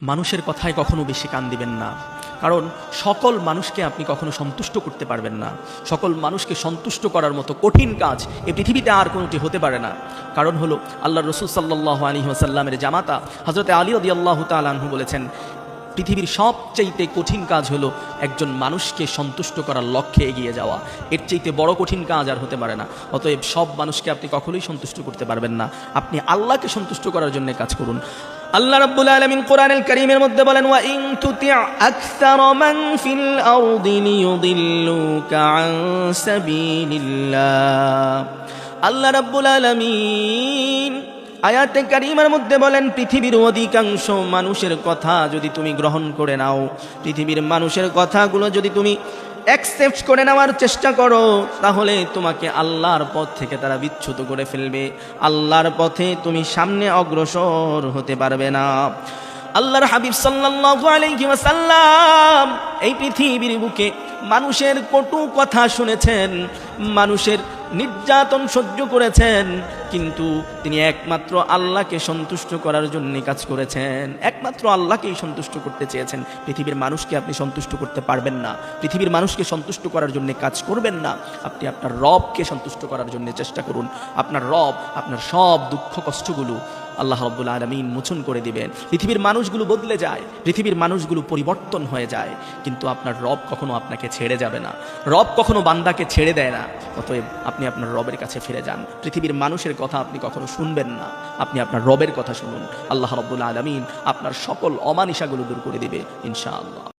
মানুষের কথায় কখনো বেশি কান দিবেন না, কারণ সকল মানুষকে আপনি কখনো সন্তুষ্ট করতে পারবেন না। সকল মানুষকে সন্তুষ্ট করার মতো কঠিন কাজ এই পৃথিবীতে আর কোনোটি হতে পারে না। কারণ হলো আল্লাহ রসুল সাল্লাল্লাহু আলাইহি ওয়াসাল্লামের জামাতা হযরত আলী রাদিয়াল্লাহু তাআলা আনহু বলেছেন, পৃথিবীর সবচাইতে কঠিন কাজ হলো একজন মানুষকে সন্তুষ্ট করার লক্ষ্যে এগিয়ে যাওয়া। এর চাইতে বড় কঠিন কাজ আর হতে পারে না। অতএব সব মানুষকে আপনি কখনোই সন্তুষ্ট করতে পারবেন না। আপনি আল্লাহকে সন্তুষ্ট করার জন্য কাজ করুন। আল্লাহ রাব্বুল আলামিন কোরআনুল কারীমের মধ্যে বলেন, ওয়া ইন তুতি' আকসারা মান ফিল আরদি লিয়ুদিল্লুকা আন সাবিলিল্লাহ। আল্লাহ রাব্বুল আলামিন আয়াতে কারিমার মধ্যে বলেন, পৃথিবীর অধিকাংশ মানুষের কথা যদি তুমি গ্রহণ করে নাও, পৃথিবীর মানুষের কথাগুলো যদি তুমি অ্যাকসেপ্ট করে নেওয়ার চেষ্টা করো, তাহলে তোমাকে আল্লাহর পথ থেকে তারা বিচ্যুত করে ফেলবে। আল্লাহর পথে তুমি সামনে অগ্রসর হতে পারবে না। আল্লাহর হাবিব সাল্লাল্লাহু আলাইহি ওয়াসাল্লাম এই পৃথিবীর বুকে মানুষের কটু কথা শুনেছেন, মানুষের নির্যাতন সহ্য করেছেন, কিন্তু তিনি একমাত্র আল্লাহকে সন্তুষ্ট করার জন্য কাজ করেছেন। একমাত্র আল্লাহকেই সন্তুষ্ট করতে চেয়েছেন। পৃথিবীর মানুষকে আপনি সন্তুষ্ট করতে পারবেন না, পৃথিবীর মানুষকে সন্তুষ্ট করার জন্য কাজ করবেন না। আপনি আপনার রবকে সন্তুষ্ট করার জন্য চেষ্টা করুন। আপনার রব আপনার সব দুঃখ কষ্টগুলো আল্লাহ রাব্বুল আলামিন মোচন করে দিবেন। পৃথিবীর মানুষগুলো বদলে যায়, পৃথিবীর মানুষগুলো পরিবর্তন হয়ে যায়, কিন্তু আপনার রব কখনো আপনাকে ছেড়ে যাবে না। রব কখনো বান্দাকে ছেড়ে দেয় না। অতএব আপনি আপনার রবের কাছে ফিরে যান। পৃথিবীর মানুষের কথা আপনি কখনো শুনবেন না, আপনি আপনার রবের কথা শুনুন। আল্লাহ রাব্বুল আলামিন আপনার সকল অমানিসাগুলো দূর করে দিবে ইনশাআল্লাহ।